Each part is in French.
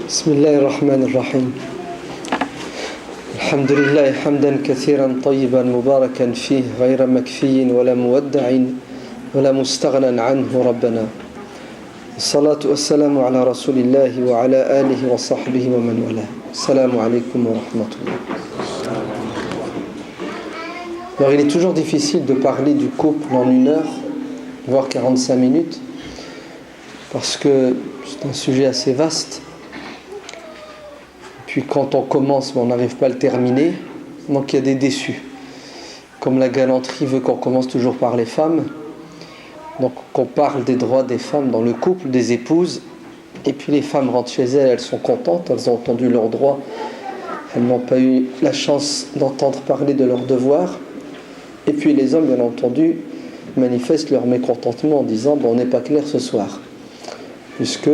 بسم الله الرحمن الرحيم الحمد لله حمدا كثيرا طيبا مباركا فيه غير مكفي ولا مودع ولا مستغنى عنه ربنا الصلاة والسلام على رسول الله وعلى آله وصحبه ومن والاه السلام عليكم ورحمة الله. Alors il est toujours difficile de parler du couple en 1 heure, voire 45 minutes, parce que c'est un sujet assez vaste. Puis quand on commence, on n'arrive pas à le terminer, donc il y a des déçus. Comme la galanterie veut qu'on commence toujours par les femmes, donc qu'on parle des droits des femmes dans le couple, des épouses, et puis les femmes rentrent chez elles, elles sont contentes, elles ont entendu leurs droits, elles n'ont pas eu la chance d'entendre parler de leurs devoirs, et puis les hommes, bien entendu, manifestent leur mécontentement en disant on n'est pas clair ce soir, puisque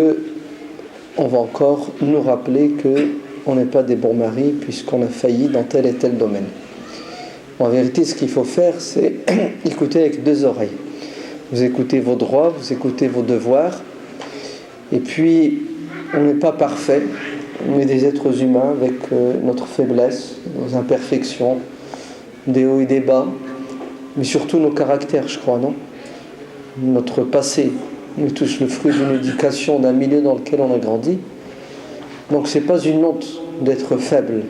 on va encore nous rappeler que on n'est pas des bons maris puisqu'on a failli dans tel et tel domaine. En vérité, ce qu'il faut faire, c'est écouter avec 2 oreilles. Vous écoutez vos droits, vous écoutez vos devoirs, et puis on n'est pas parfait, on est des êtres humains avec notre faiblesse, nos imperfections, des hauts et des bas, mais surtout nos caractères, je crois, non ? Notre passé, nous tous le fruit d'une éducation, d'un milieu dans lequel on a grandi. Donc c'est pas une honte d'être faible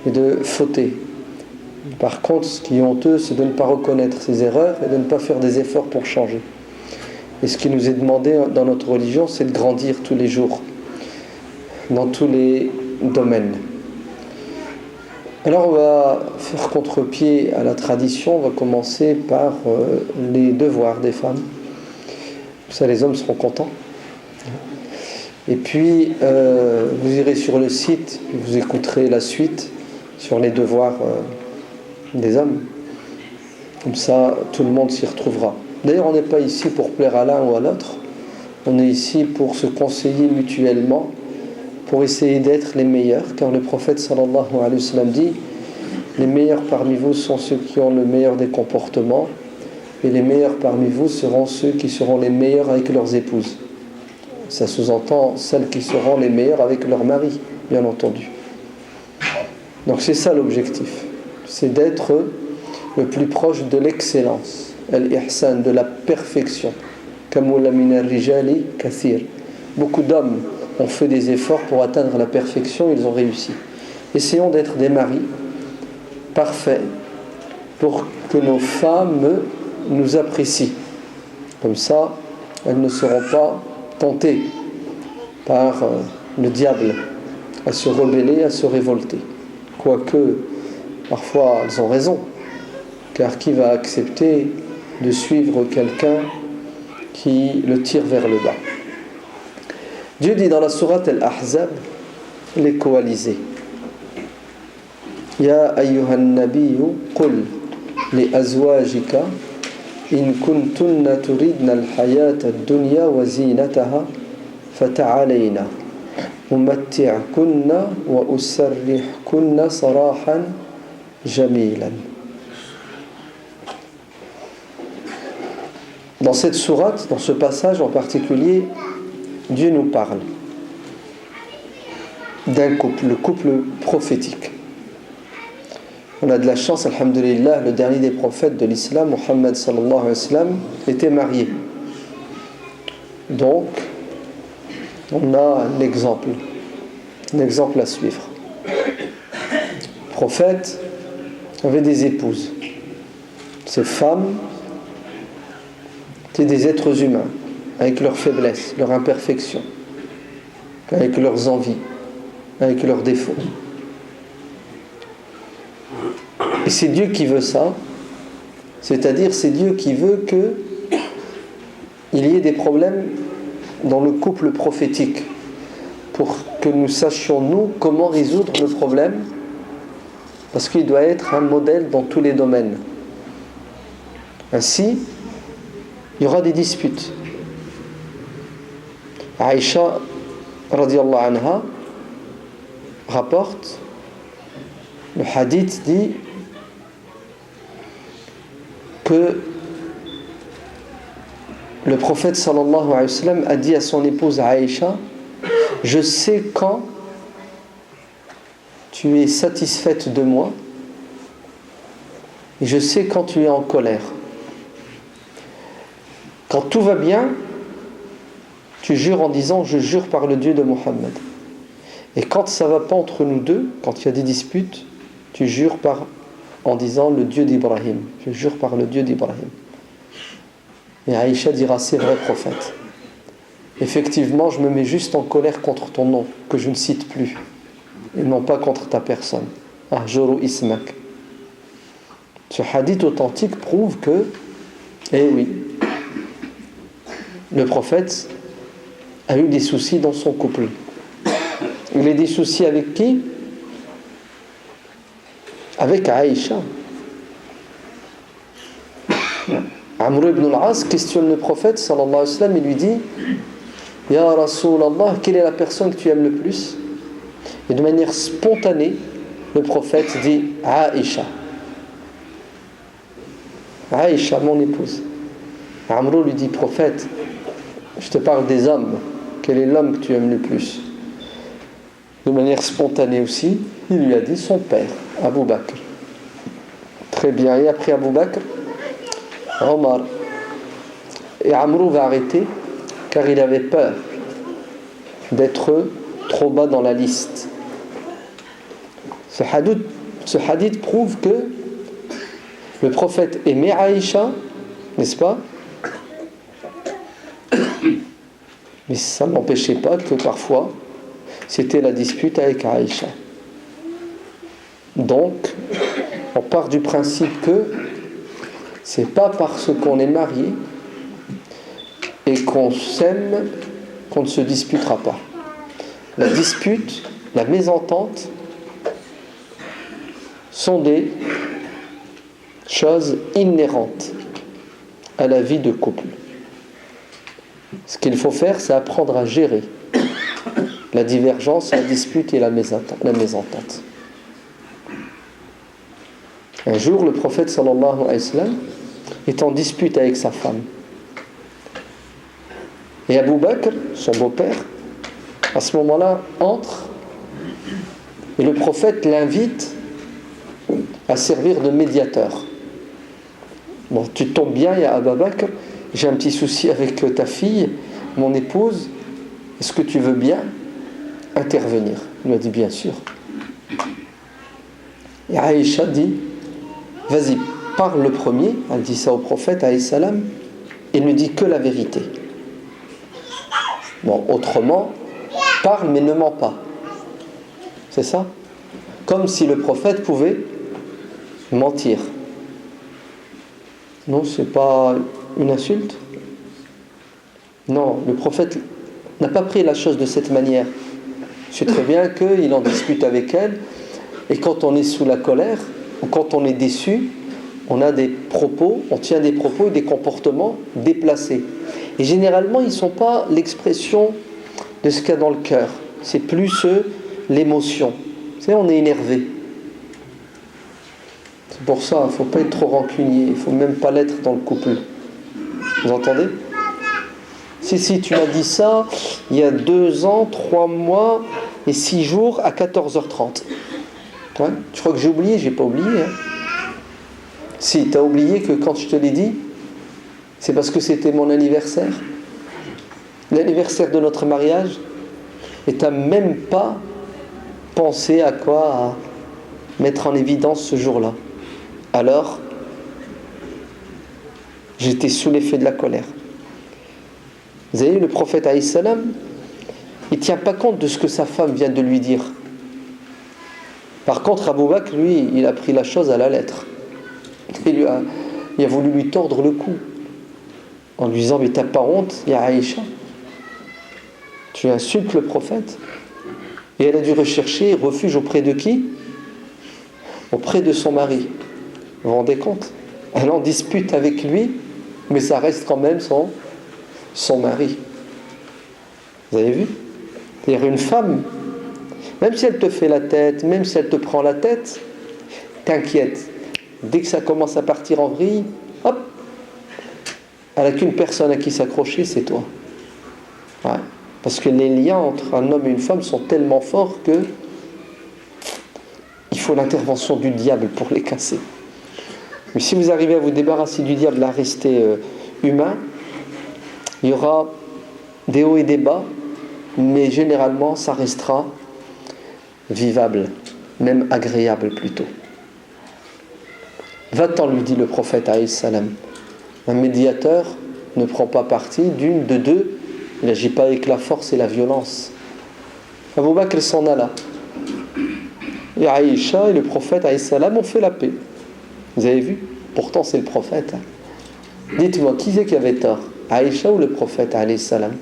et de fauter. Par contre, ce qui est honteux, c'est de ne pas reconnaître ses erreurs et de ne pas faire des efforts pour changer. Et ce qui nous est demandé dans notre religion, c'est de grandir tous les jours, dans tous les domaines. Alors on va faire contre-pied à la tradition, on va commencer par les devoirs des femmes. Ça, les hommes seront contents. Et puis, vous irez sur le site, vous écouterez la suite sur les devoirs des hommes. Comme ça, tout le monde s'y retrouvera. D'ailleurs, on n'est pas ici pour plaire à l'un ou à l'autre. On est ici pour se conseiller mutuellement, pour essayer d'être les meilleurs. Car le prophète sallallahu alayhi wa sallam dit « Les meilleurs parmi vous sont ceux qui ont le meilleur des comportements, et les meilleurs parmi vous seront ceux qui seront les meilleurs avec leurs épouses. » Ça sous-entend celles qui seront les meilleures avec leur mari, bien entendu. Donc c'est ça l'objectif. C'est d'être le plus proche de l'excellence, al-ihsan, de la perfection. Kamula min ar-rijali kathir. Beaucoup d'hommes ont fait des efforts pour atteindre la perfection, ils ont réussi. Essayons d'être des maris parfaits pour que nos femmes nous apprécient. Comme ça, elles ne seront pas tentées par le diable à se rebeller, à se révolter. Quoique, parfois, elles ont raison, car qui va accepter de suivre quelqu'un qui le tire vers le bas? Dieu dit dans la sourate Al-Ahzab, les coalisés. Ya ayyuhan nabiyyu qul li azwajika إن كنتن تردن الحياة الدنيا وزينتها فتعالينا أمتعكن وأسرحكن سراحا جميلا. Dans cette sourate, dans ce passage en particulier, Dieu nous parle d'un couple, le couple prophétique. On a de la chance, alhamdulillah, le dernier des prophètes de l'islam, Muhammad sallallahu alayhi wa sallam, était marié. Donc, on a un exemple à suivre. Le prophète avait des épouses. Ces femmes étaient des êtres humains, avec leurs faiblesses, leurs imperfections, avec leurs envies, avec leurs défauts. Et c'est Dieu qui veut ça, c'est-à-dire c'est Dieu qui veut qu'il y ait des problèmes dans le couple prophétique pour que nous sachions nous comment résoudre le problème, parce qu'il doit être un modèle dans tous les domaines. Ainsi, il y aura des disputes. Aïcha radiyallahu anha rapporte, le hadith dit que le prophète sallallahu alayhi wa sallam a dit à son épouse Aïcha Je sais quand tu es satisfaite de moi et je sais quand tu es en colère. Quand tout va bien, tu jures en disant je jure par le Dieu de Mohammed. Et quand ça ne va pas entre nous deux, quand il y a des disputes, tu jures en disant le Dieu d'Ibrahim. Je jure par le Dieu d'Ibrahim. Et Aïcha dira c'est vrai prophète. Effectivement, je me mets juste en colère contre ton nom, que je ne cite plus, et non pas contre ta personne. Ahjuru ismak. Ce hadith authentique prouve que, eh oui, le prophète a eu des soucis dans son couple. Il a des soucis avec qui? Avec Aïcha. Amr ibn al-As questionne le prophète sallallahu alayhi wa sallam et lui dit Ya Rasulallah, quelle est la personne que tu aimes le plus? Et de manière spontanée, le prophète dit Aïcha. Aïcha, mon épouse. Amr lui dit prophète, je te parle des hommes. Quel est l'homme que tu aimes le plus? De manière spontanée aussi, il lui a dit son père, Abu Bakr. Très bien. Et après Abu Bakr, Omar. Et Amr va arrêter car il avait peur d'être trop bas dans la liste. Ce hadith prouve que le prophète aimait Aïcha, n'est-ce pas? Mais ça n'empêchait pas que parfois c'était la dispute avec Aïcha. Donc, on part du principe que c'est pas parce qu'on est marié et qu'on s'aime qu'on ne se disputera pas. La dispute, la mésentente sont des choses inhérentes à la vie de couple. Ce qu'il faut faire, c'est apprendre à gérer la divergence, la dispute et la mésentente. Un jour, le prophète sallallahu alayhi wa sallam est en dispute avec sa femme. Et Abu Bakr, son beau-père, à ce moment-là, entre et le prophète l'invite à servir de médiateur. Bon, tu tombes bien, il y a Abu Bakr, j'ai un petit souci avec ta fille, mon épouse, est-ce que tu veux bien intervenir? Il lui a dit bien sûr. Et Aïcha dit vas-y, parle le premier. Elle dit ça au prophète alayhi salam et ne dit que la vérité. Bon, autrement, parle mais ne mens pas. C'est ça? Comme si le prophète pouvait mentir. Non, c'est pas une insulte. Non, le prophète n'a pas pris la chose de cette manière. Je sais très bien qu'il en discute avec elle, et quand on est sous la colère, ou quand on est déçu, on a des propos, on tient des propos et des comportements déplacés. Et généralement, ils ne sont pas l'expression de ce qu'il y a dans le cœur. C'est plus l'émotion. Vous savez, on est énervé. C'est pour ça, il ne faut pas être trop rancunier, il ne faut même pas l'être dans le couple. Vous entendez? Si, tu m'as dit ça il y a 2 ans, 3 mois et 6 jours à 14h30. Ouais, tu crois que j'ai oublié? J'ai pas oublié. Si, tu as oublié que quand je te l'ai dit, c'est parce que c'était mon anniversaire. L'anniversaire de notre mariage. Et tu n'as même pas pensé à mettre en évidence ce jour-là. Alors, j'étais sous l'effet de la colère. Vous avez vu, le prophète alayhi salam, il ne tient pas compte de ce que sa femme vient de lui dire. Par contre, Abu Bakr, lui, il a pris la chose à la lettre. Il a voulu lui tordre le cou en lui disant mais t'as pas honte, ya Aïcha, tu insultes le prophète. Et elle a dû rechercher refuge auprès de qui? Auprès de son mari. Vous vous rendez compte? Elle en dispute avec lui, mais ça reste quand même son mari. Vous avez vu? C'est-à-dire une femme, même si elle te fait la tête, même si elle te prend la tête, t'inquiète. Dès que ça commence à partir en vrille, hop, elle n'a qu'une personne à qui s'accrocher, c'est toi. Ouais. Parce que les liens entre un homme et une femme sont tellement forts que il faut l'intervention du diable pour les casser. Mais si vous arrivez à vous débarrasser du diable, à rester humain, il y aura des hauts et des bas, mais généralement ça restera vivable, même agréable plutôt. Va-t'en, lui dit le prophète alayhi salam. Un médiateur ne prend pas parti d'une, de deux, il n'agit pas avec la force et la violence. Abu Bakr s'en alla. Et Aïcha et le prophète alayhi salam ont fait la paix. Vous avez vu? Pourtant c'est le prophète. Dites-moi, qui c'est qui avait tort? Aïcha ou le prophète alayhi salam?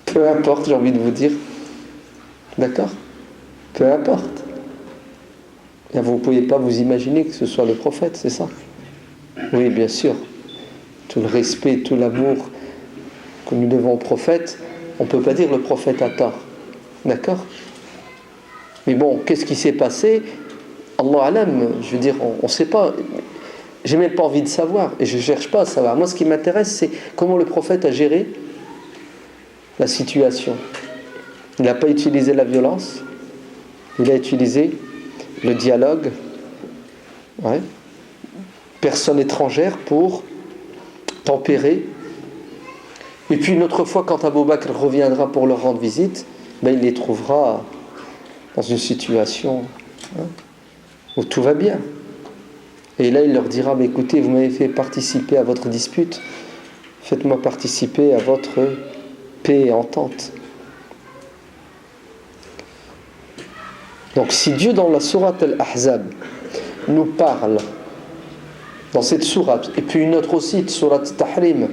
Peu importe, j'ai envie de vous dire. D'accord? Peu importe. Et vous ne pouvez pas vous imaginer que ce soit le prophète, c'est ça? Oui, bien sûr. Tout le respect, tout l'amour que nous devons au prophète, on ne peut pas dire le prophète a tort. D'accord? Mais bon, qu'est-ce qui s'est passé? Allah alam, je veux dire, on ne sait pas. J'ai même pas envie de savoir, et je ne cherche pas à savoir. Moi, ce qui m'intéresse, c'est comment le prophète a géré la situation. Il n'a pas utilisé la violence, il a utilisé le dialogue, ouais, personne étrangère pour tempérer. Et puis une autre fois, quand Abu Bakr reviendra pour leur rendre visite, ben, il les trouvera dans une situation où tout va bien. Et là, il leur dira, mais écoutez, vous m'avez fait participer à votre dispute, faites-moi participer à votre paix et entente. Donc si Dieu dans la sourate Al-Ahzab nous parle, dans cette sourate, et puis une autre aussi, sourate Tahrim,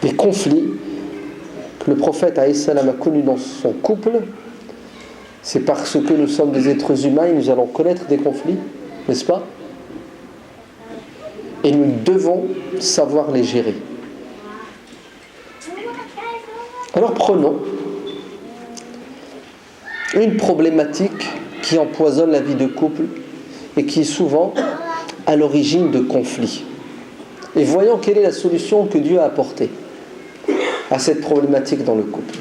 des conflits que le prophète alayhi salam a connus dans son couple, c'est parce que nous sommes des êtres humains et nous allons connaître des conflits, n'est-ce pas? Et nous devons savoir les gérer. Alors prenons une problématique qui empoisonne la vie de couple et qui est souvent à l'origine de conflits. Et voyons quelle est la solution que Dieu a apportée à cette problématique dans le couple.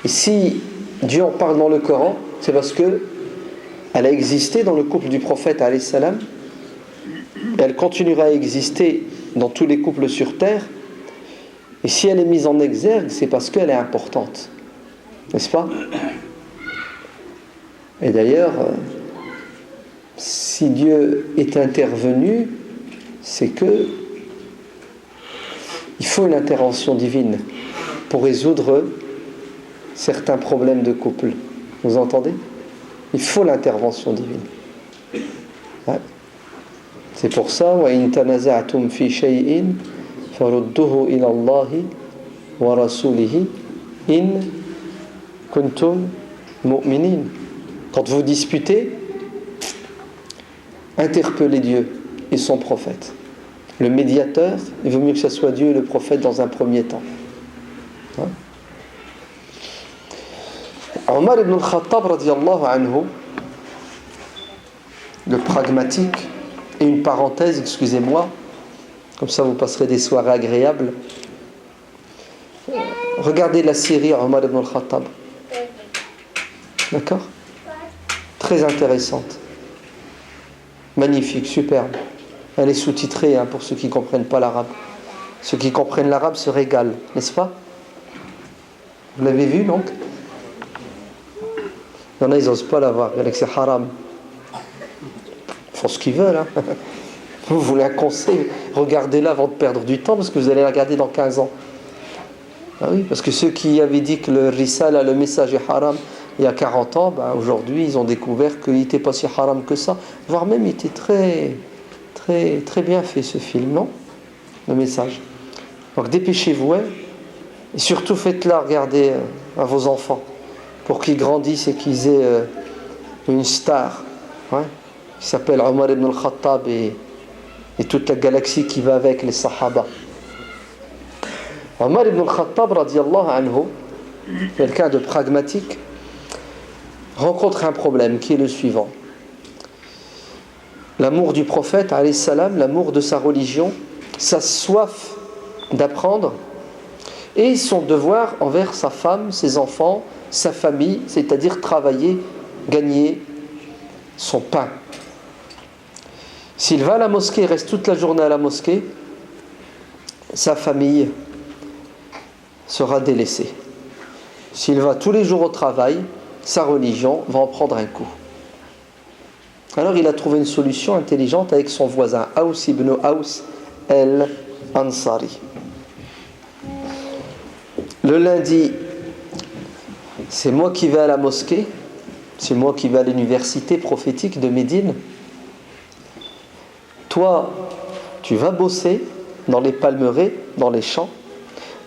Et si Dieu en parle dans le Coran, c'est parce que elle a existé dans le couple du prophète alayhi salam, et elle continuera à exister dans tous les couples sur terre. Et si elle est mise en exergue, c'est parce qu'elle est importante, n'est-ce pas? Et d'ailleurs, si Dieu est intervenu, c'est que il faut une intervention divine pour résoudre certains problèmes de couple. Vous entendez? Il faut l'intervention divine. Ouais. C'est pour ça, wa in tanaza'tum fi shay'in farudduhu ila Allahi wa rasulihi in kuntum mu'minin. Quand vous disputez, interpellez Dieu et son prophète. Le médiateur, il vaut mieux que ce soit Dieu et le prophète dans un premier temps. Ouais. Omar ibn al-Khattab radiyallahu anhu, le pragmatique, et une parenthèse, excusez-moi, comme ça vous passerez des soirées agréables. Regardez la série Omar ibn al-Khattab. D'accord? Très intéressante. Magnifique, superbe. Elle est sous-titrée pour ceux qui ne comprennent pas l'arabe. Ceux qui comprennent l'arabe se régalent, n'est-ce pas? Vous l'avez vu donc? Il y en a, ils n'osent pas la voir. Il y en a que c'est haram. Ils font ce qu'ils veulent. Vous voulez un conseil? Regardez-la avant de perdre du temps, parce que vous allez la regarder dans 15 ans. Ah oui, parce que ceux qui avaient dit que le risala, le message est haram, il y a 40 ans, aujourd'hui, ils ont découvert qu'il n'était pas si haram que ça. Voire même, il était très, très, très bien fait, ce film, non? Le message. Donc, dépêchez-vous, et surtout, faites-la regarder à vos enfants, pour qu'ils grandissent et qu'ils aient une star, qui s'appelle Omar ibn al-Khattab et toute la galaxie qui va avec, les Sahaba. Omar ibn al-Khattab, radiyallahu anhu, quelqu'un de pragmatique, rencontre un problème qui est le suivant. l'amour du prophète, alayhi salam, l'amour de sa religion, sa soif d'apprendre et son devoir envers sa femme, ses enfants, sa famille, c'est-à-dire travailler, gagner son pain. S'il va à la mosquée et reste toute la journée à la mosquée, sa famille sera délaissée. S'il va tous les jours au travail, sa religion va en prendre un coup. Alors il a trouvé une solution intelligente avec son voisin, Aws ibn Aws al-Ansari. Le lundi, c'est moi qui vais à la mosquée, c'est moi qui vais à l'université prophétique de Médine. Toi, tu vas bosser dans les palmeraies, dans les champs.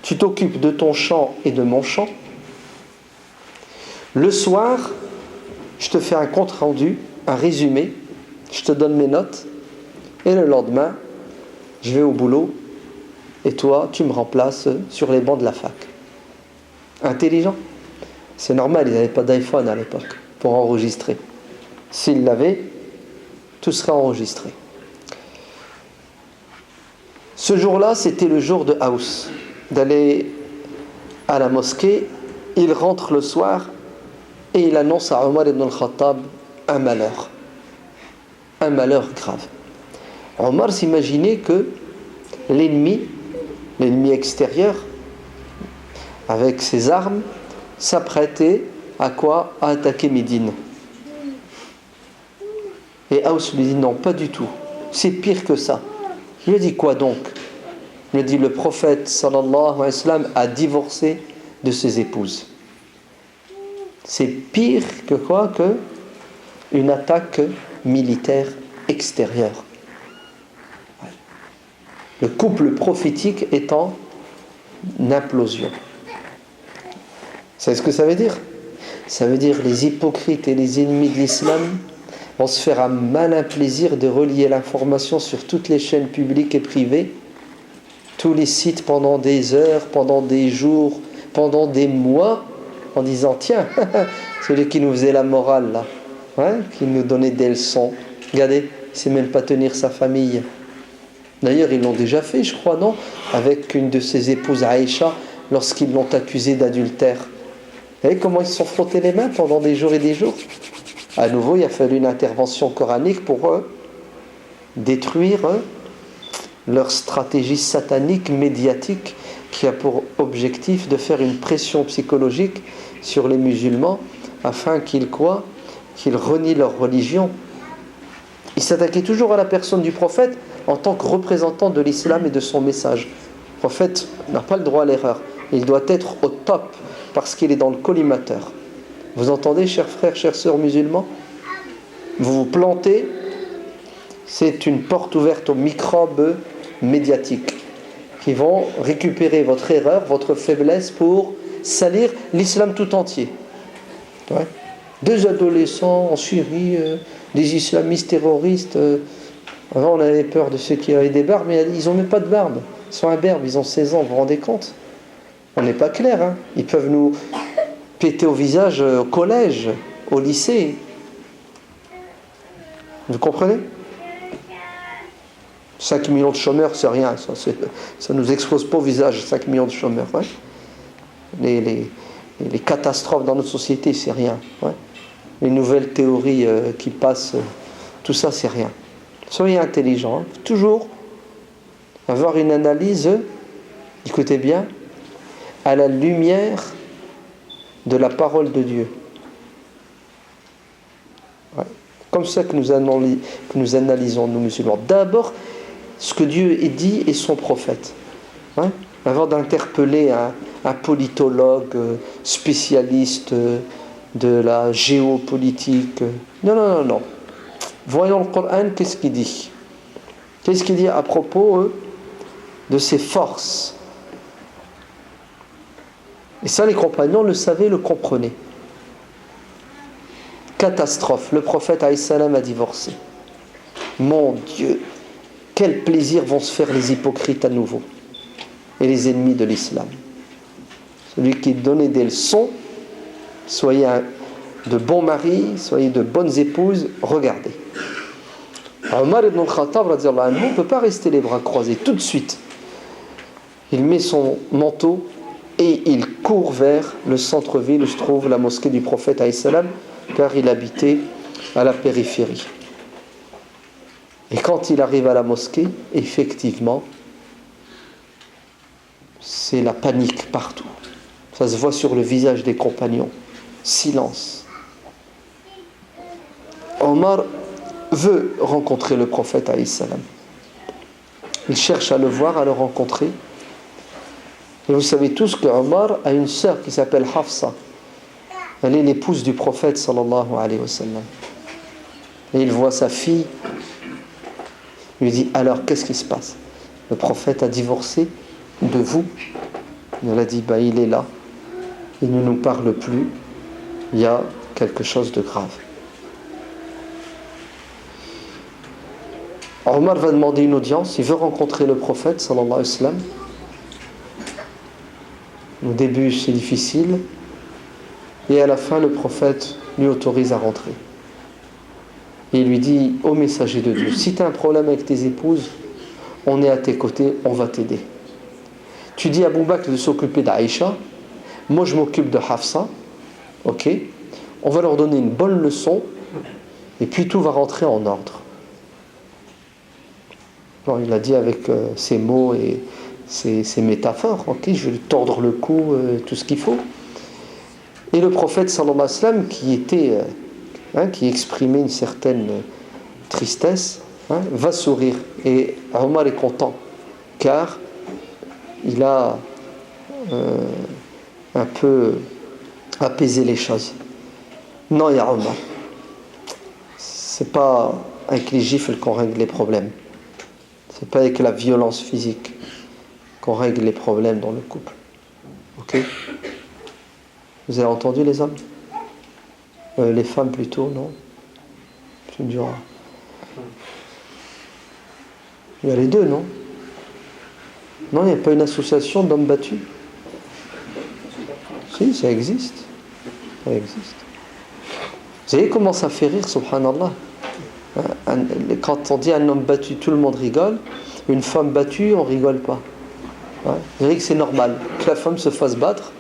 Tu t'occupes de ton champ et de mon champ. Le soir, je te fais un compte rendu, un résumé, je te donne mes notes, et le lendemain, je vais au boulot, et toi, tu me remplaces sur les bancs de la fac. Intelligent. C'est normal, ils n'avaient pas d'iPhone à l'époque pour enregistrer. S'ils l'avaient, tout serait enregistré. Ce jour-là, c'était le jour de Aws, d'aller à la mosquée. Il rentre le soir et il annonce à Omar ibn al-Khattab un malheur grave. Omar s'imaginait que l'ennemi extérieur, avec ses armes, s'apprêtait à quoi? À attaquer Médine. Et Aws lui dit non, pas du tout, c'est pire que ça. Il lui dit quoi donc? Il lui dit le prophète sallallahu alayhi wa sallam a divorcé de ses épouses. C'est pire que quoi? Que une attaque militaire extérieure. Le couple prophétique est en implosion. Vous savez ce que ça veut dire? Ça veut dire les hypocrites et les ennemis de l'islam vont se faire un malin plaisir de relier l'information sur toutes les chaînes publiques et privées, tous les sites pendant des heures, pendant des jours, pendant des mois, en disant tiens, celui qui nous faisait la morale là, hein, qui nous donnait des leçons, regardez, il ne sait même pas tenir sa famille. D'ailleurs, ils l'ont déjà fait, je crois, non? Avec une de ses épouses, Aïcha, lorsqu'ils l'ont accusé d'adultère. Vous voyez comment ils se sont frottés les mains pendant des jours et des jours? À nouveau, il a fallu une intervention coranique pour détruire leur stratégie satanique, médiatique, qui a pour objectif de faire une pression psychologique sur les musulmans afin qu'ils quoi? Qu'ils renient leur religion. Ils s'attaquaient toujours à la personne du prophète en tant que représentant de l'islam et de son message. Le prophète n'a pas le droit à l'erreur. Il doit être au top parce qu'il est dans le collimateur. Vous entendez, chers frères, chères sœurs musulmans? Vous vous plantez, c'est une porte ouverte aux microbes médiatiques qui vont récupérer votre erreur, votre faiblesse pour salir l'islam tout entier. Ouais. Deux adolescents en Syrie, des islamistes terroristes. Avant, on avait peur de ceux qui avaient des barbes, mais ils n'ont même pas de barbe. Ils sont imberbes, ils ont 16 ans, vous vous rendez compte? On n'est pas clair, hein? Ils peuvent nous péter au visage au collège, au lycée. Vous comprenez? 5 millions de chômeurs, c'est rien. Ça ne nous expose pas au visage, 5 millions de chômeurs. Ouais. Les catastrophes dans notre société, c'est rien. Ouais. Les nouvelles théories qui passent, tout ça, c'est rien. Soyez intelligents. Hein. Toujours avoir une analyse, écoutez bien, à la lumière de la parole de Dieu. Ouais. Comme ça que nous analysons, nous musulmans. D'abord, ce que Dieu ait dit et son prophète. Hein? Avant d'interpeller un politologue spécialiste de la géopolitique. Non. Voyons le Coran, qu'est-ce qu'il dit? Qu'est-ce qu'il dit à propos de ses forces? Et ça, les compagnons le savaient, le comprenaient. Catastrophe, le prophète alayhi salam a divorcé. Mon Dieu, quel plaisir vont se faire les hypocrites à nouveau et les ennemis de l'islam. Celui qui donnait des leçons, soyez de bons maris, soyez de bonnes épouses, regardez. Omar ibn al-Khattab radiallahu anhu ne peut pas rester les bras croisés tout de suite. Il met son manteau et il court vers le centre-ville où se trouve la mosquée du prophète alayhi salam, car il habitait à la périphérie. Et quand il arrive à la mosquée, effectivement, c'est la panique partout. Ça se voit sur le visage des compagnons. Silence. Omar veut rencontrer le prophète alayhi salam. Il cherche à le voir, à le rencontrer. Et vous savez tous que Omar a une sœur qui s'appelle Hafsa. Elle est l'épouse du prophète sallallahu alayhi wa sallam. Et il voit sa fille. Il lui dit, alors qu'est-ce qui se passe? Le prophète a divorcé de vous? Elle a dit, il est là. Il ne nous parle plus. Il y a quelque chose de grave. Omar va demander une audience. Il veut rencontrer le prophète sallallahu alayhi wa sallam. Au début c'est difficile. Et à la fin le prophète lui autorise à rentrer. Et il lui dit, ô messager de Dieu, si tu as un problème avec tes épouses, on est à tes côtés, on va t'aider. Tu dis à Abu Bakr de s'occuper d'Aïcha, moi je m'occupe de Hafsa, ok, on va leur donner une bonne leçon, et puis tout va rentrer en ordre. Bon, il a dit avec ses mots et ses métaphores, ok, je vais lui tordre le cou, tout ce qu'il faut. Et le prophète sallallahu alayhi wa sallam, qui était... qui exprimait une certaine tristesse, va sourire. Et Omar est content, car il a un peu apaisé les choses. Non, ya Omar, c'est pas avec les gifles qu'on règle les problèmes. C'est pas avec la violence physique qu'on règle les problèmes dans le couple. Ok? Vous avez entendu les hommes? Les femmes plutôt, non? Tu me diras. Il y a les deux, non? Non, il n'y a pas une association d'hommes battus? Si, ça existe. Ça existe. Vous savez comment ça fait rire, subhanallah? Quand on dit un homme battu, tout le monde rigole. Une femme battue, on rigole pas. Vous savez que c'est normal que la femme se fasse battre,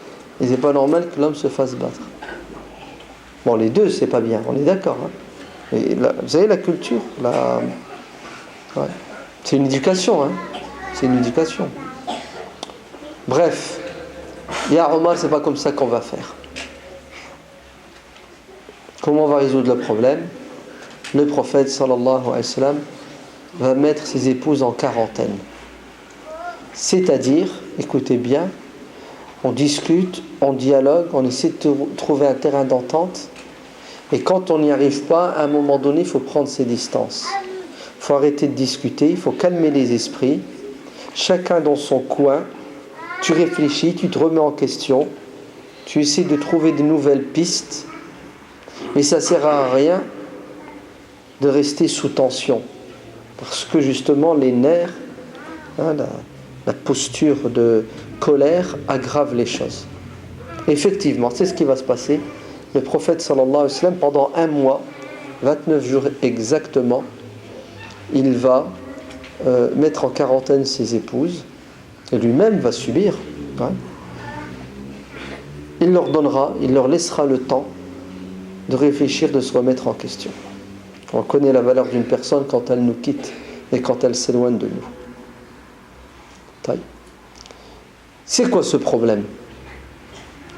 et c'est pas normal que l'homme se fasse battre. Bon, les deux, c'est pas bien, on est d'accord. Et vous savez, la culture, c'est une éducation. C'est une éducation. Bref, ya Omar, c'est pas comme ça qu'on va faire. Comment on va résoudre le problème? Le prophète, sallallahu alayhi wa sallam, va mettre ses épouses en quarantaine. C'est-à-dire, écoutez bien, on discute, on dialogue, on essaie de trouver un terrain d'entente. Et quand on n'y arrive pas, à un moment donné, il faut prendre ses distances. Il faut arrêter de discuter, il faut calmer les esprits. Chacun dans son coin, tu réfléchis, tu te remets en question, tu essaies de trouver de nouvelles pistes. Mais ça ne sert à rien de rester sous tension. Parce que justement, les nerfs, la posture de colère aggrave les choses. Effectivement, c'est ce qui va se passer. Le prophète sallallahu alayhi wa sallam, pendant un mois, 29 jours exactement, il va mettre en quarantaine ses épouses, et lui-même va subir. Il leur laissera le temps de réfléchir, de se remettre en question. On connaît la valeur d'une personne quand elle nous quitte et quand elle s'éloigne de nous. C'est quoi ce problème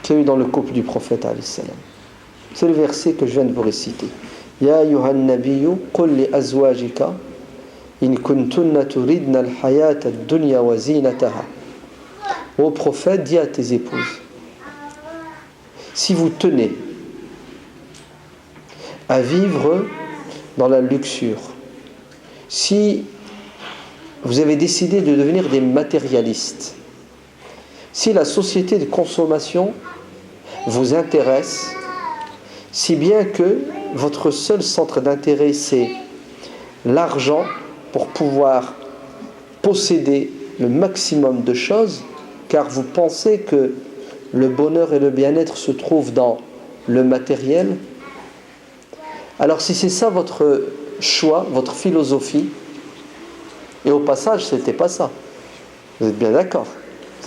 qu'il y a eu dans le couple du prophète alayhi salam? C'est le verset que je viens de vous réciter. Ya ayyuhan nabiyyu qul li azwajika in kuntunna turidna al-hayata ad-dunya wa zinataha. Ô prophète, dis à tes épouses, si vous tenez à vivre dans la luxure, si vous avez décidé de devenir des matérialistes, si la société de consommation vous intéresse, si bien que votre seul centre d'intérêt c'est l'argent pour pouvoir posséder le maximum de choses, car vous pensez que le bonheur et le bien-être se trouvent dans le matériel, alors si c'est ça votre choix, votre philosophie. Et au passage, c'était pas ça. Vous êtes bien d'accord.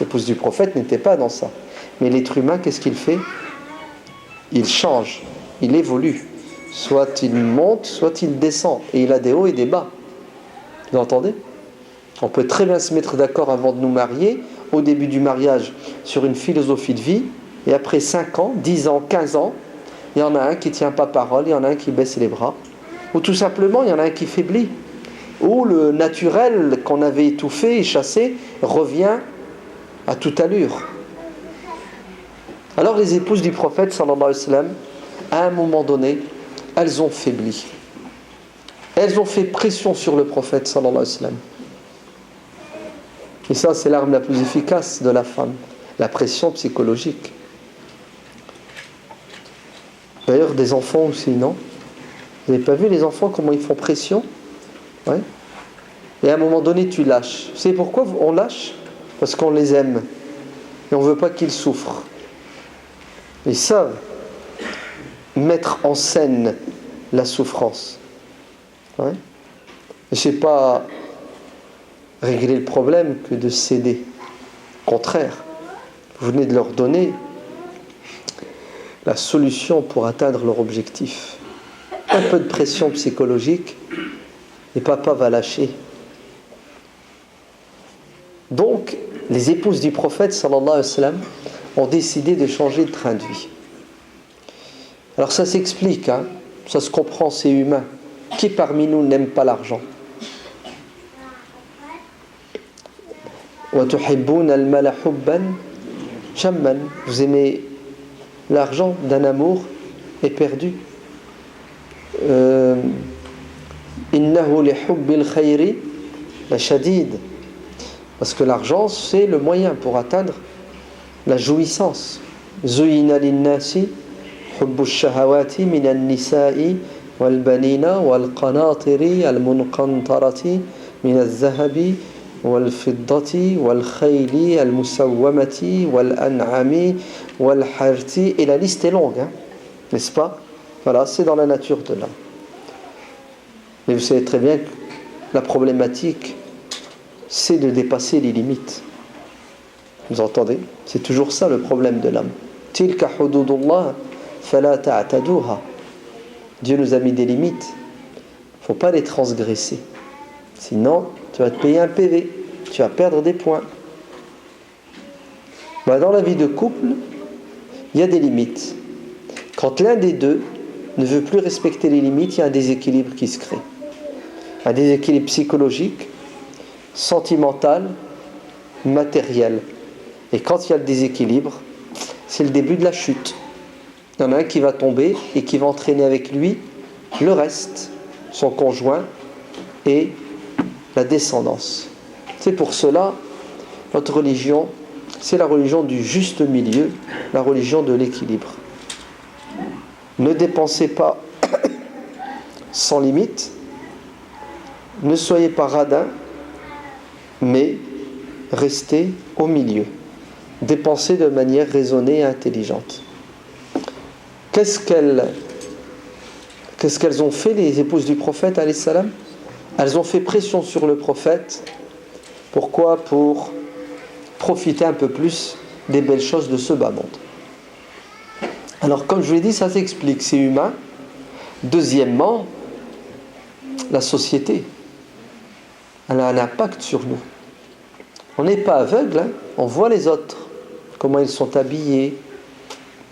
L'épouse du prophète n'était pas dans ça. Mais l'être humain, qu'est-ce qu'il fait? Il change, il évolue. Soit il monte, soit il descend. Et il a des hauts et des bas. Vous entendez? On peut très bien se mettre d'accord avant de nous marier, au début du mariage, sur une philosophie de vie. Et après 5 ans, 10 ans, 15 ans, il y en a un qui ne tient pas parole, il y en a un qui baisse les bras. Ou tout simplement, il y en a un qui faiblit. Ou le naturel qu'on avait étouffé et chassé revient à toute allure. Alors les épouses du prophète sallallahu alayhi wa sallam, à un moment donné, elles ont faibli. Elles ont fait pression sur le prophète sallallahu alayhi wa sallam. Et ça, c'est l'arme la plus efficace de la femme, la pression psychologique. D'ailleurs, des enfants aussi, non? Vous n'avez pas vu les enfants, comment ils font pression? Ouais. Et à un moment donné, tu lâches. Vous savez pourquoi on lâche? Parce qu'on les aime. Et on ne veut pas qu'ils souffrent. Ils savent mettre en scène la souffrance. Ouais. Et c'est pas régler le problème que de céder. Au contraire, vous venez de leur donner la solution pour atteindre leur objectif. Un peu de pression psychologique et papa va lâcher. Donc, les épouses du prophète sallallahu alayhi wa sallam ont décidé de changer de train de vie. Alors ça s'explique, hein, ça se comprend, c'est humain. Qui parmi nous n'aime pas l'argent? Vous aimez l'argent d'un amour éperdu. Innahu li hubbil khayri la shadid. Parce que l'argent, c'est le moyen pour atteindre la jouissance. Zuyina linnasi hubbu shahawati minan nisa'i wal banina wal qanatiri al munqantarati min al-zahabi wal fiddati wal khayli al musawwamati wal an'ami wal harti. Et la liste est longue, hein, n'est-ce pas? Voilà, c'est dans la nature de l'homme. Mais vous savez très bien que la problématique, c'est de dépasser les limites. Vous entendez? C'est toujours ça le problème de l'homme. Tilka hududullah fala ta'taduha. Dieu nous a mis des limites. Il ne faut pas les transgresser. Sinon, tu vas te payer un PV. Tu vas perdre des points. Dans la vie de couple, il y a des limites. Quand l'un des deux ne veut plus respecter les limites, il y a un déséquilibre qui se crée. Un déséquilibre psychologique, sentimental, matériel. Et quand il y a le déséquilibre, c'est le début de la chute. Il y en a un qui va tomber et qui va entraîner avec lui le reste, son conjoint et la descendance. C'est pour cela, notre religion, c'est la religion du juste milieu, la religion de l'équilibre. Ne dépensez pas sans limite, ne soyez pas radins, mais restez au milieu. Dépensez de manière raisonnée et intelligente. Qu'est-ce qu'elles ont fait, les épouses du prophète, alayhi salam? Elles ont fait pression sur le prophète. Pourquoi? Pour profiter un peu plus des belles choses de ce bas monde. Alors, comme je vous l'ai dit, ça s'explique, c'est humain. Deuxièmement, la société, elle a un impact sur nous. On n'est pas aveugle, hein. On voit les autres, comment ils sont habillés,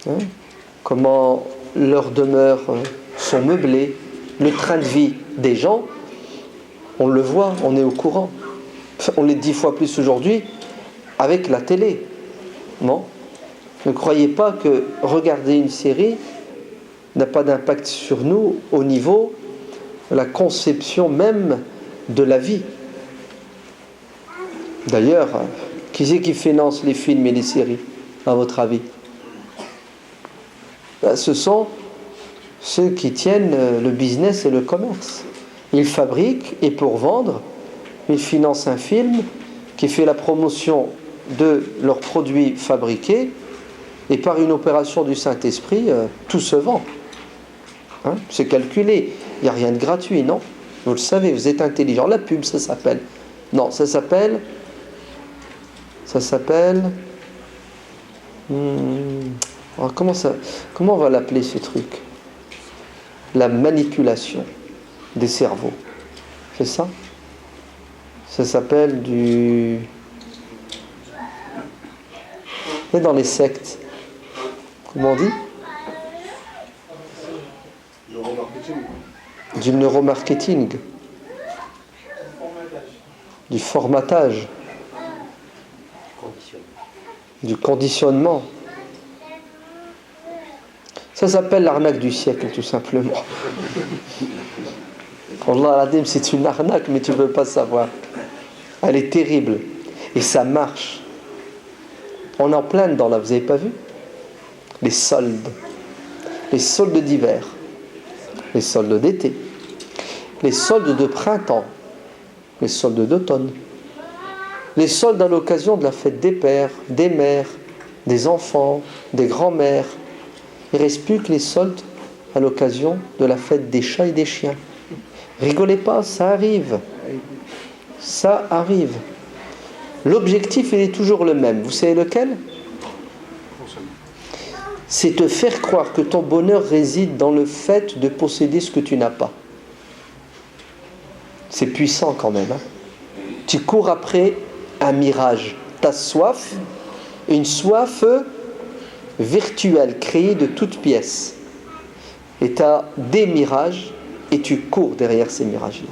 hein, comment leurs demeures sont meublées, le train de vie des gens, on le voit, on est au courant. On l'est 10 fois plus aujourd'hui avec la télé. Non ? Ne croyez pas que regarder une série n'a pas d'impact sur nous au niveau de la conception même de la vie. D'ailleurs, qui c'est qui finance les films et les séries, à votre avis? Ce sont ceux qui tiennent le business et le commerce. Ils fabriquent et pour vendre, ils financent un film qui fait la promotion de leurs produits fabriqués et par une opération du Saint-Esprit, tout se vend. Hein? C'est calculé. Il n'y a rien de gratuit, non? Vous le savez, vous êtes intelligent. La pub, ça s'appelle... Non, ça s'appelle... Alors, comment on va l'appeler ce truc? La manipulation des cerveaux. C'est ça? Ça s'appelle du... Et dans les sectes, comment on dit? Du neuromarketing. Du formatage. Du conditionnement. Ça s'appelle l'arnaque du siècle, tout simplement. Wallah al-Adim, c'est une arnaque, mais tu ne peux pas savoir. Elle est terrible. Et ça marche. On est en plein dedans là, vous n'avez pas vu? Les soldes. Les soldes d'hiver. Les soldes d'été. Les soldes de printemps. Les soldes d'automne. Les soldes à l'occasion de la fête des pères, des mères, des enfants, des grands-mères. Il ne reste plus que les soldes à l'occasion de la fête des chats et des chiens. Rigolez pas, ça arrive. Ça arrive. L'objectif, il est toujours le même. Vous savez lequel? C'est te faire croire que ton bonheur réside dans le fait de posséder ce que tu n'as pas. C'est puissant quand même. Tu cours après un mirage. Tu as soif, une soif virtuelle, créée de toutes pièces. Et tu as des mirages, et tu cours derrière ces mirages-là.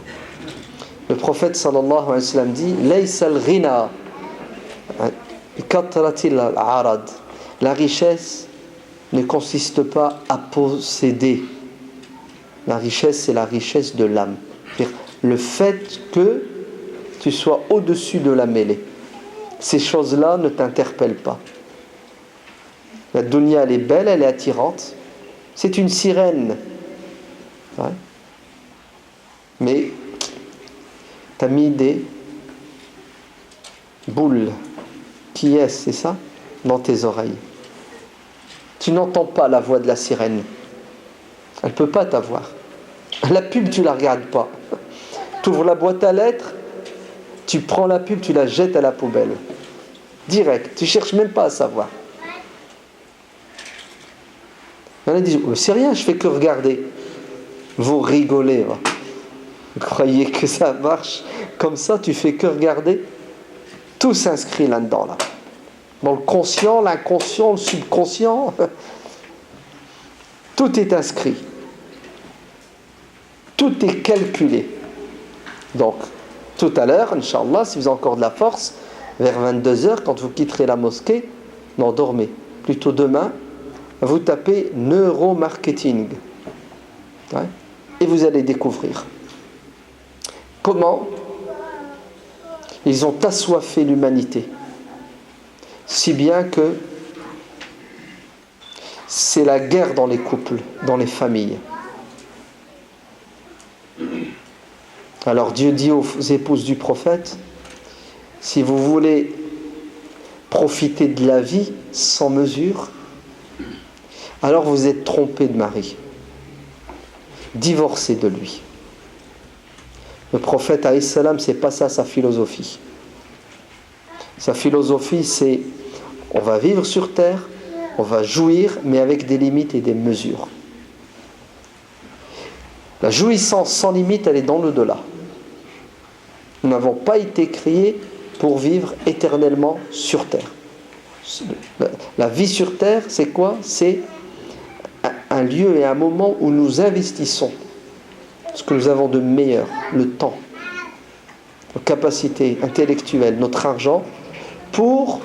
Le prophète sallallahu alayhi wa sallam dit Laysa al-ghina katratil al-arad. La richesse ne consiste pas à posséder. La richesse, c'est la richesse de l'âme. C'est-à-dire le fait que tu sois au-dessus de la mêlée. Ces choses-là ne t'interpellent pas. La dunya, elle est belle, elle est attirante. C'est une sirène. Ouais. Mais tu as mis des boules, qui est, c'est ça, dans tes oreilles. Tu n'entends pas la voix de la sirène. Elle ne peut pas t'avoir. La pub, tu ne la regardes pas. Tu ouvres la boîte à lettres, tu prends la pub, tu la jettes à la poubelle. Direct. Tu ne cherches même pas à savoir. Il y en a qui disent, c'est rien, je fais que regarder. Vous rigolez. Va. Vous croyez que ça marche comme ça, tu fais que regarder? Tout s'inscrit là-dedans. Là. Dans le conscient, l'inconscient, le subconscient. Tout est inscrit. Tout est calculé. Donc, tout à l'heure, Inch'Allah, si vous avez encore de la force, vers 22h, quand vous quitterez la mosquée, non, dormez. Plutôt demain, vous tapez neuromarketing. Ouais, et vous allez découvrir comment ils ont assoiffé l'humanité. Si bien que c'est la guerre dans les couples, dans les familles. Alors Dieu dit aux épouses du prophète, si vous voulez profiter de la vie sans mesure, alors vous êtes trompés de mari. Divorcez de lui. Le prophète alayhi salam, c'est pas ça sa philosophie. Sa philosophie, c'est on va vivre sur terre, on va jouir, mais avec des limites et des mesures. La jouissance sans limite, elle est dans l'au-delà. Nous n'avons pas été créés pour vivre éternellement sur terre. La vie sur terre, c'est quoi? C'est un lieu et un moment où nous investissons ce que nous avons de meilleur, le temps, nos capacités intellectuelles, notre argent, pour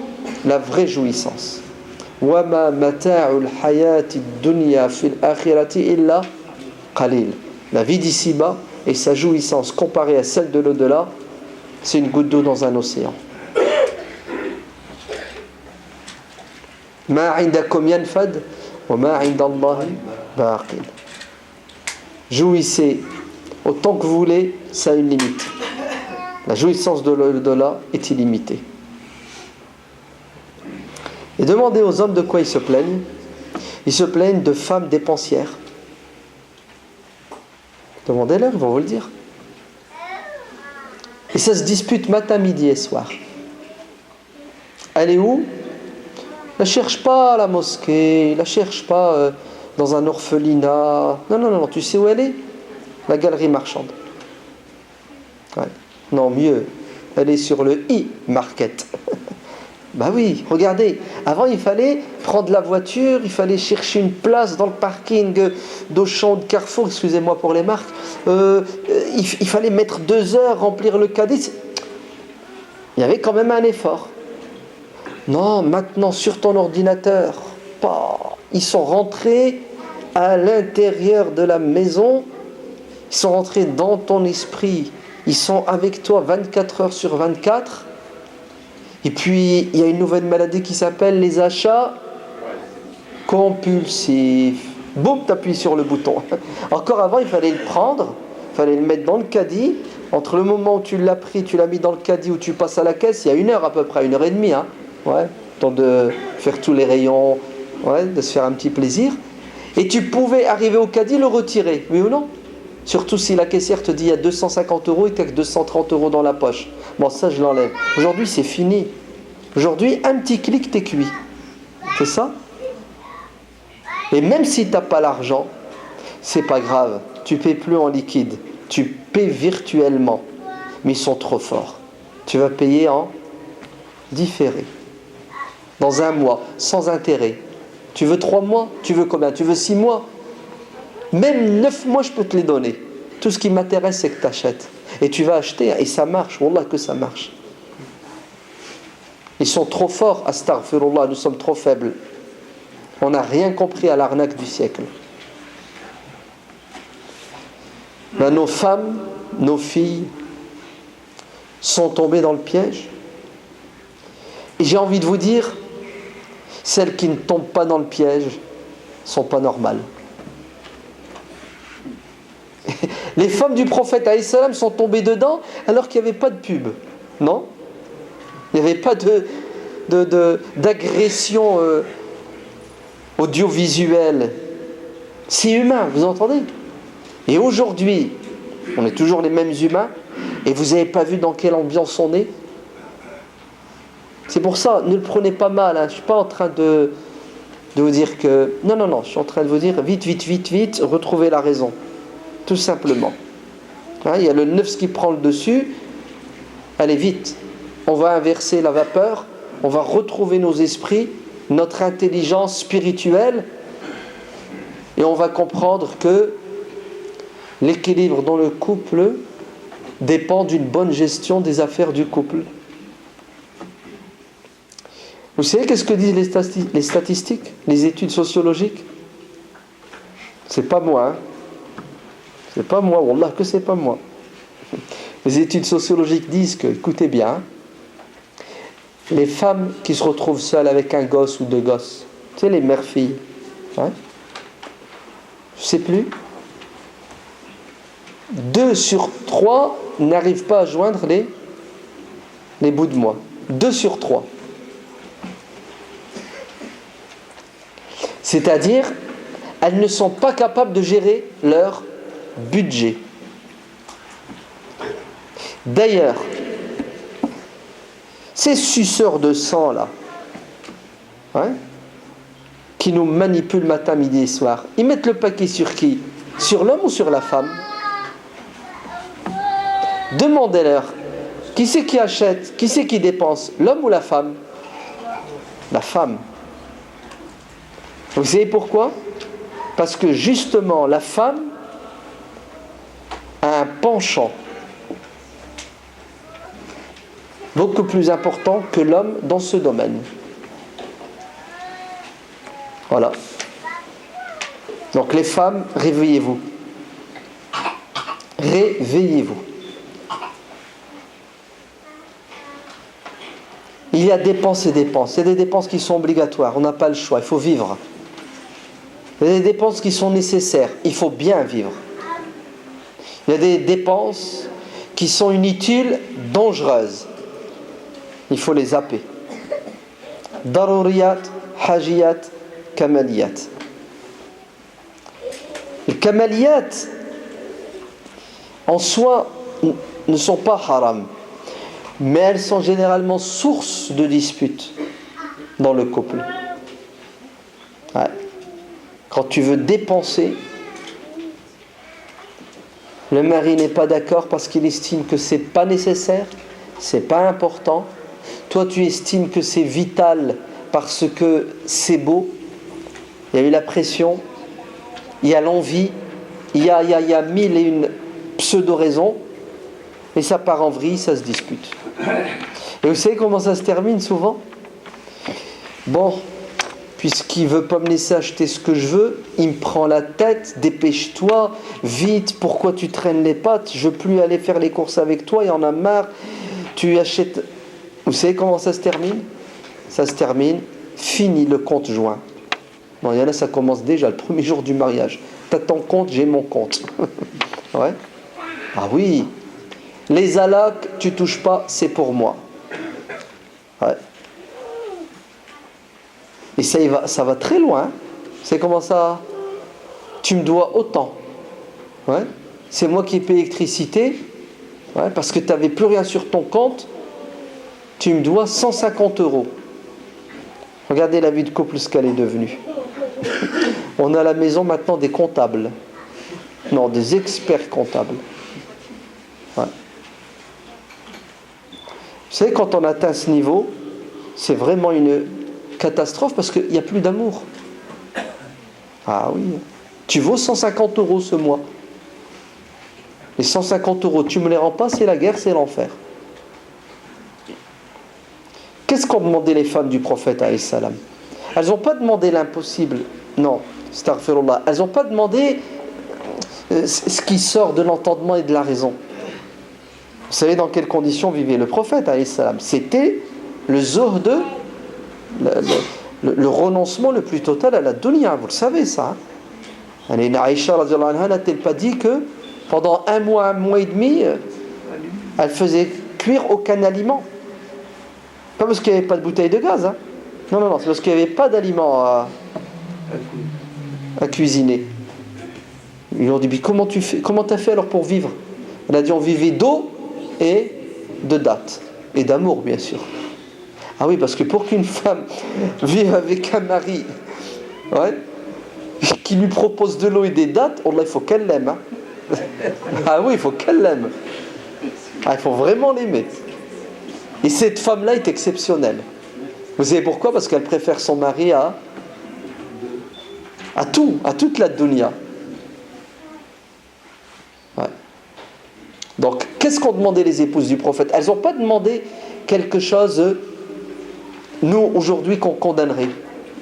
la vraie jouissance. وَمَا مَتَاعُ الْحَيَاةِ الدُّنْيَا فِي الْآخِرَةِ إِلَّا قَلِيلٌ. La vie d'ici-bas et sa jouissance comparée à celle de l'au-delà, c'est une goutte d'eau dans un océan. مَا عِنْدَكُمْ يَنْفَدْ وَمَا عِنْدَ اللَّهِ بَاقٍ. Jouissez autant que vous voulez, ça a une limite. La jouissance de l'au-delà est illimitée. Et demandez aux hommes de quoi ils se plaignent. Ils se plaignent de femmes dépensières. Demandez-leur, ils vont vous le dire. Et ça se dispute matin, midi et soir. Elle est où? Ne cherche pas à la mosquée, ne cherche pas dans un orphelinat. Non, non, non, tu sais où elle est? La galerie marchande. Ouais. Non, mieux, elle est sur le e-market. Bah oui, regardez, avant il fallait prendre la voiture, il fallait chercher une place dans le parking d'Auchan, de Carrefour, excusez-moi pour les marques, il fallait mettre 2 heures, remplir le caddie. Il y avait quand même un effort. Non, maintenant sur ton ordinateur, ils sont rentrés à l'intérieur de la maison, ils sont rentrés dans ton esprit, ils sont avec toi 24 heures sur 24. Et puis, il y a une nouvelle maladie qui s'appelle les achats compulsifs. Boum, tu appuies sur le bouton. Encore avant, il fallait le prendre, il fallait le mettre dans le caddie. Entre le moment où tu l'as pris, tu l'as mis dans le caddie, où tu passes à la caisse, il y a 1 heure à peu près, 1h30. Hein. Ouais, temps de faire tous les rayons, ouais, de se faire un petit plaisir. Et tu pouvais arriver au caddie, le retirer, oui ou non? Surtout si la caissière te dit il y a 250 € et tu n'as que 230 € dans la poche. Bon, ça je l'enlève. Aujourd'hui c'est fini. Aujourd'hui, un petit clic, t'es cuit. C'est ça? Et même si tu n'as pas l'argent, c'est pas grave. Tu ne paies plus en liquide. Tu paies virtuellement. Mais ils sont trop forts. Tu vas payer en différé. Dans 1 mois, sans intérêt. Tu veux 3 mois? Tu veux combien? Tu veux 6 mois? Même 9 mois, je peux te les donner. Tout ce qui m'intéresse, c'est que tu achètes. Et tu vas acheter, et ça marche. Wallah que ça marche. Ils sont trop forts, astaghfirullah, nous sommes trop faibles. On n'a rien compris à l'arnaque du siècle. Ben, nos femmes, nos filles sont tombées dans le piège. Et j'ai envie de vous dire, celles qui ne tombent pas dans le piège ne sont pas normales. Les femmes du prophète alayhi salam sont tombées dedans alors qu'il n'y avait pas de pub. Non? Il n'y avait pas d'agression audiovisuelle. C'est humain, vous entendez? Et aujourd'hui, on est toujours les mêmes humains, et vous n'avez pas vu dans quelle ambiance on est. C'est pour ça, ne le prenez pas mal, hein. Je ne suis pas en train de vous dire que... Non, non, non, je suis en train de vous dire, vite, vite, vite, vite, retrouvez la raison. Tout simplement. Hein, il y a le nefs qui prend le dessus. Allez, vite. On va inverser la vapeur, on va retrouver nos esprits, notre intelligence spirituelle, et on va comprendre que l'équilibre dans le couple dépend d'une bonne gestion des affaires du couple. Vous savez qu'est-ce que disent les statistiques, les études sociologiques? C'est pas moi, hein. C'est pas moi, wallah que c'est pas moi. Les études sociologiques disent que, écoutez bien, les femmes qui se retrouvent seules avec un gosse ou 2 gosses, tu sais, les mères-filles, hein, je sais plus, 2 sur 3 n'arrivent pas à joindre les bouts de mois. 2 sur 3. C'est-à-dire, elles ne sont pas capables de gérer leur budget. D'ailleurs, ces suceurs de sang là, hein, qui nous manipulent matin, midi et soir, ils mettent le paquet sur qui? Sur l'homme ou sur la femme? Demandez-leur, qui c'est qui achète? Qui c'est qui dépense? L'homme ou la femme? La femme. Vous savez pourquoi? Parce que justement, la femme a un penchant beaucoup plus important que l'homme dans ce domaine. Voilà. Donc les femmes, réveillez-vous. Réveillez-vous. Il y a dépenses et dépenses. Il y a des dépenses qui sont obligatoires. On n'a pas le choix. Il faut vivre. Il y a des dépenses qui sont nécessaires. Il faut bien vivre. Il y a des dépenses qui sont inutiles, dangereuses. Il faut les zapper. Daruriyat, hajiyat, kamaliyat. Les kamaliyat, en soi, ne sont pas haram. Mais elles sont généralement source de disputes dans le couple. Ouais. Quand tu veux dépenser, le mari n'est pas d'accord parce qu'il estime que c'est pas nécessaire, c'est pas important. Toi, tu estimes que c'est vital parce que c'est beau. Il y a eu la pression, il y a l'envie, il y a mille et une pseudo-raisons, et ça part en vrille, ça se dispute. Et vous savez comment ça se termine souvent? Bon, puisqu'il ne veut pas me laisser acheter ce que je veux, il me prend la tête, dépêche-toi, vite, pourquoi tu traînes les pattes, je veux plus aller faire les courses avec toi, il y en a marre, tu achètes... Vous savez comment ça se termine? Ça se termine, fini le compte joint. Bon, il y en a, ça commence déjà le premier jour du mariage. T'as ton compte, j'ai mon compte. Ouais. Ah oui. Les alacs, tu touches pas, c'est pour moi. Ouais. Et ça va très loin. C'est comment ça? Tu me dois autant. Ouais. C'est moi qui paye l'électricité. Ouais, parce que tu n'avais plus rien sur ton compte. Tu me dois 150 €. Regardez la vie de couple, ce qu'elle est devenue. On a à la maison maintenant des comptables. Non, des experts comptables. Ouais. Vous savez, quand on atteint ce niveau, c'est vraiment une catastrophe parce qu'il n'y a plus d'amour. Ah oui. Tu vaux 150 € ce mois. Les 150 €, tu ne me les rends pas, c'est la guerre, c'est l'enfer. Qu'est-ce qu'ont demandé les femmes du prophète alayhi salam? Elles n'ont pas demandé l'impossible. Non, astaghfirullah. Elles n'ont pas demandé ce qui sort de l'entendement et de la raison. Vous savez dans quelles conditions vivait le prophète alayhi salam? C'était le zuhd, le renoncement le plus total à la dunya. Vous le savez ça. Aïcha radhiyallahu anha n'a-t-elle pas dit que pendant un mois et demi, elle faisait cuire aucun aliment? Pas parce qu'il n'y avait pas de bouteille de gaz. Hein. Non, c'est parce qu'il n'y avait pas d'aliments à cuisiner. Ils lui ont dit, comment tu as fait alors pour vivre? Elle a dit, on vivait d'eau et de dattes. Et d'amour, bien sûr. Ah oui, parce que pour qu'une femme vive avec un mari, ouais, qui lui propose de l'eau et des dattes, il faut qu'elle l'aime. Hein. Ah oui, il faut qu'elle l'aime. Ah, il faut vraiment l'aimer. Et cette femme-là est exceptionnelle. Vous savez pourquoi? Parce qu'elle préfère son mari à toute la dunya. Ouais. Donc, qu'est-ce qu'ont demandé les épouses du prophète? Elles n'ont pas demandé quelque chose, nous, aujourd'hui, qu'on condamnerait.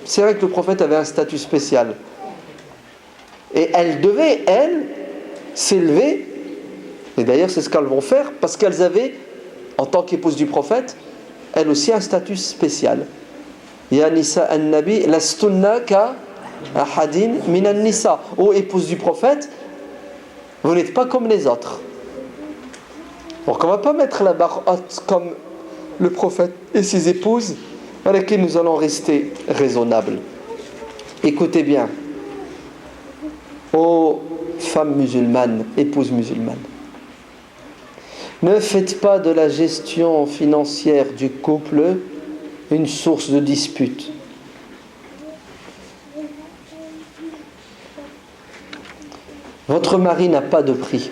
C'est vrai que le prophète avait un statut spécial. Et elles devaient, s'élever. Et d'ailleurs, c'est ce qu'elles vont faire, parce qu'elles avaient, en tant qu'épouse du prophète, elles aussi un statut spécial. Ya nisa an-nabi lastunna ka ahadin min an-nisa. Ô épouse du prophète, vous n'êtes pas comme les autres. Donc on ne va pas mettre la barre haute comme le prophète et ses épouses, avec qui nous allons rester raisonnables. Écoutez bien, ô femmes musulmanes, épouses musulmanes, ne faites pas de la gestion financière du couple une source de dispute. Votre mari n'a pas de prix.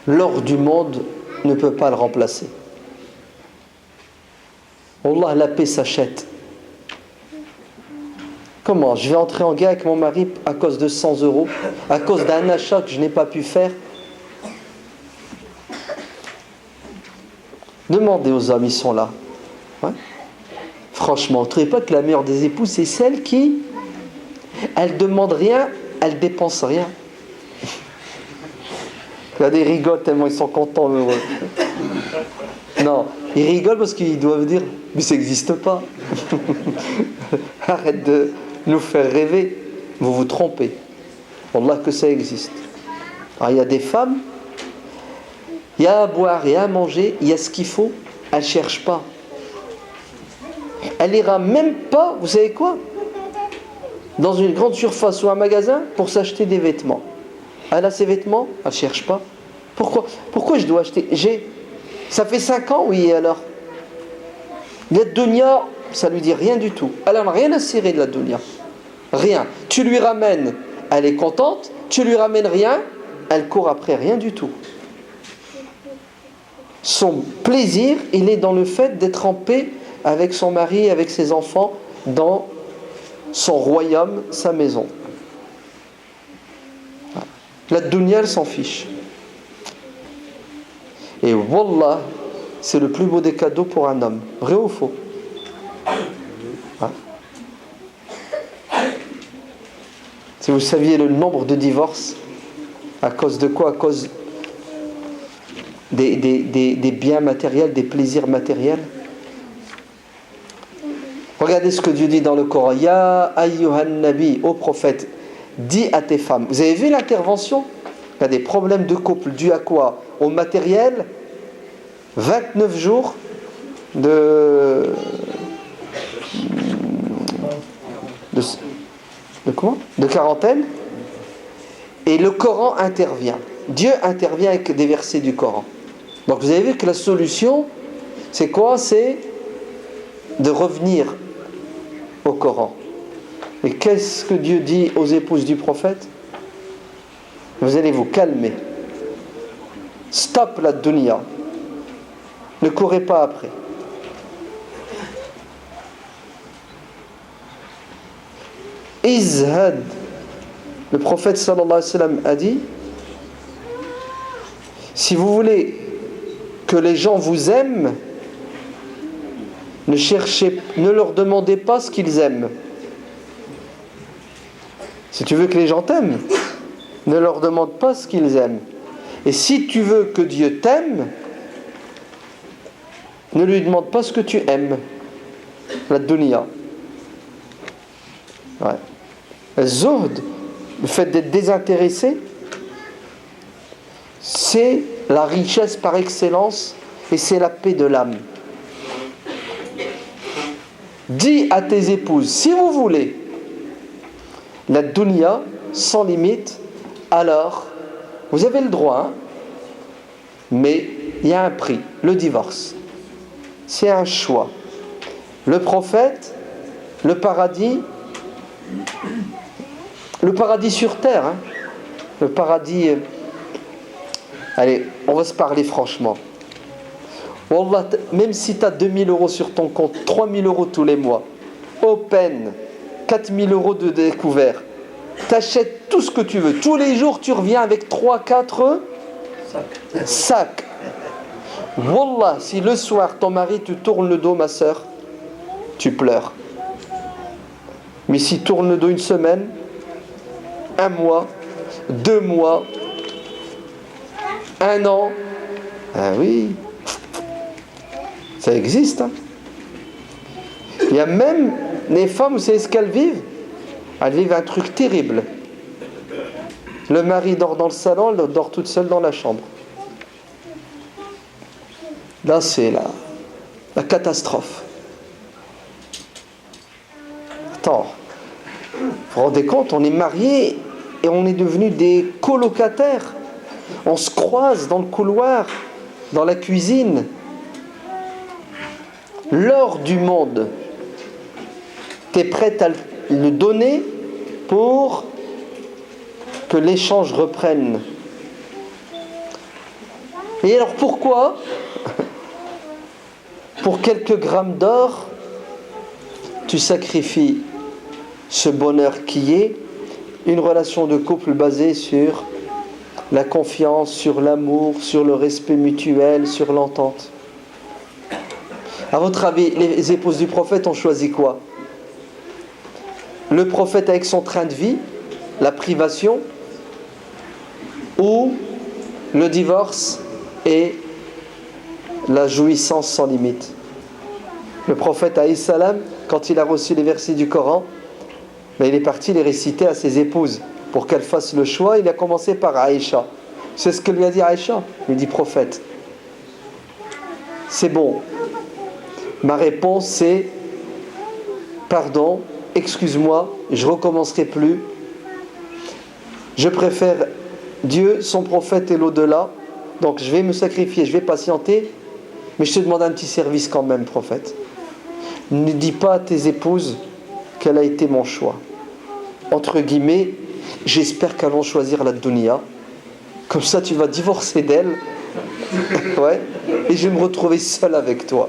L'or du monde ne peut pas le remplacer. Wallah, la paix s'achète. Comment? Je vais entrer en guerre avec mon mari à cause de 100 €, à cause d'un achat que je n'ai pas pu faire? Demandez aux hommes, ils sont là. Ouais. Franchement, vous ne trouvez pas que la meilleure des épouses, c'est celle qui, elle ne demande rien, elle ne dépense rien. Regardez, ils rigolent tellement ils sont contents, heureux. Non, ils rigolent parce qu'ils doivent dire, mais ça n'existe pas. Arrête de nous faire rêver, vous vous trompez. Wallah que ça existe. Alors, il y a des femmes, il y a à boire et à manger, il y a ce qu'il faut, elle ne cherche pas. Elle n'ira même pas, vous savez quoi, dans une grande surface ou un magasin pour s'acheter des vêtements. Elle a ses vêtements, elle ne cherche pas. Pourquoi je dois acheter? Ça fait 5 ans, oui, et alors? La dunya, ça lui dit rien du tout. Elle n'a rien à cirer de la dunya. Rien. Tu lui ramènes, elle est contente. Tu lui ramènes rien, elle court après rien du tout. Son plaisir, il est dans le fait d'être en paix avec son mari, avec ses enfants, dans son royaume, sa maison. La dunya, elle s'en fiche. Et wallah, c'est le plus beau des cadeaux pour un homme. Vrai ou faux? Si vous saviez le nombre de divorces, à cause de quoi? À cause des biens matériels, des plaisirs matériels. Regardez ce que Dieu dit dans le Coran. Ya ayyuhan nabi, ô prophète, dis à tes femmes. Vous avez vu l'intervention? Il y a des problèmes de couple dus à quoi? Au matériel. 29 jours de quoi? De quarantaine. Et le Coran intervient. Dieu intervient avec des versets du Coran. Donc vous avez vu que la solution, c'est quoi? C'est de revenir au Coran. Et qu'est-ce que Dieu dit aux épouses du prophète? Vous allez vous calmer. Stop la dunya. Ne courez pas après. Izhad. Le prophète sallallahu alayhi wa sallam a dit: si vous voulez que les gens vous aiment, ne leur demandez pas ce qu'ils aiment. Si tu veux que les gens t'aiment, ne leur demande pas ce qu'ils aiment. Et si tu veux que Dieu t'aime, ne lui demande pas ce que tu aimes. La dunya. Ouais. Le zuhd, le fait d'être désintéressé, c'est la richesse par excellence et c'est la paix de l'âme. Dis à tes épouses, si vous voulez la dunya sans limite, alors vous avez le droit, hein, mais il y a un prix, le divorce. C'est un choix. Le prophète, le paradis sur terre, hein, le paradis. Allez, on va se parler franchement. Wallah, même si tu as 2000 € sur ton compte, 3000 € tous les mois, open, 4000 € de découvert, t'achètes tout ce que tu veux. Tous les jours, tu reviens avec 3-4 sacs. Wallah, si le soir, ton mari te tourne le dos, ma soeur, tu pleures. Mais s'il tourne le dos une semaine, 1 mois, 2 mois, 1 an, ah oui, ça existe. Hein. Il y a même les femmes, vous savez ce qu'elles vivent? Elles vivent un truc terrible. Le mari dort dans le salon, elle dort toute seule dans la chambre. Là, c'est la catastrophe. Attends, vous vous rendez compte, on est mariés et on est devenus des colocataires. On se croise dans le couloir, dans la cuisine. L'or du monde, tu es prête à le donner pour que l'échange reprenne. Et alors pourquoi? Pour quelques grammes d'or, tu sacrifies ce bonheur qui est une relation de couple basée sur la confiance, sur l'amour, sur le respect mutuel, sur l'entente. À votre avis, les épouses du prophète ont choisi quoi? Le prophète avec son train de vie, la privation, ou le divorce et la jouissance sans limite? Le prophète alayhi salam, quand il a reçu les versets du Coran, il est parti les réciter à ses épouses pour qu'elles fassent le choix. Il a commencé par Aïcha. C'est ce que lui a dit Aïcha. Il dit: prophète, c'est bon. Ma réponse c'est: pardon, excuse-moi, je recommencerai plus. Je préfère Dieu, son prophète et l'au-delà Donc je vais me sacrifier, je vais patienter, mais je te demande un petit service quand même, prophète. Ne dis pas à tes épouses quel a été mon choix. Entre guillemets, j'espère qu'elles vont choisir la dunya. Comme ça, tu vas divorcer d'elle. Ouais. Et je vais me retrouver seul avec toi.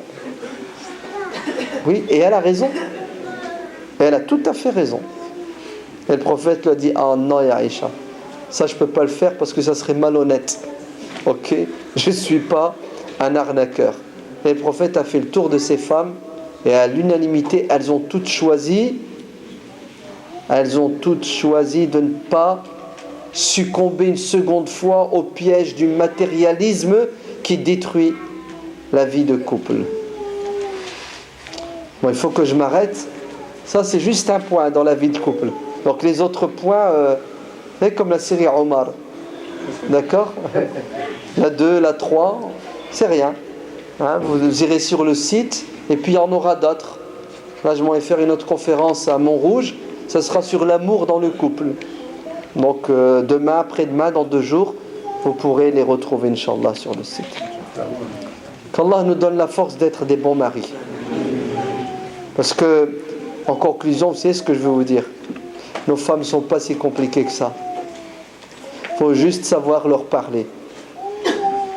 Oui, et elle a raison. Elle a tout à fait raison. Et le prophète lui a dit, ah non, ya Aïcha, ça je peux pas le faire parce que ça serait malhonnête. Ok, je suis pas un arnaqueur. Et le prophète a fait le tour de ces femmes et à l'unanimité, elles ont toutes choisi de ne pas succomber une seconde fois au piège du matérialisme qui détruit la vie de couple. Bon, il faut que je m'arrête. Ça, c'est juste un point dans la vie de couple. Donc les autres points, comme la série Omar. D'accord? La 2, la 3, c'est rien. Hein, vous irez sur le site et puis il y en aura d'autres. Là, je m'en vais faire une autre conférence à Montrouge. Ça sera sur l'amour dans le couple. Donc demain, après-demain, dans 2 jours, vous pourrez les retrouver, Inch'Allah, sur le site. Qu'Allah nous donne la force d'être des bons maris. Parce que, en conclusion, vous savez ce que je veux vous dire. Nos femmes ne sont pas si compliquées que ça. Il faut juste savoir leur parler.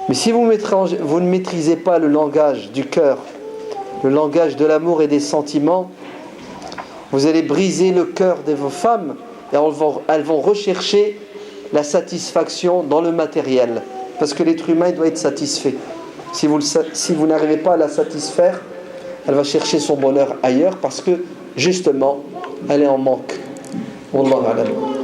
Mais si vous ne maîtrisez pas le langage du cœur, le langage de l'amour et des sentiments, vous allez briser le cœur de vos femmes et elles vont rechercher la satisfaction dans le matériel. Parce que l'être humain doit être satisfait. Si vous n'arrivez pas à la satisfaire, elle va chercher son bonheur ailleurs parce que justement, elle est en manque. Wallahu a'lam.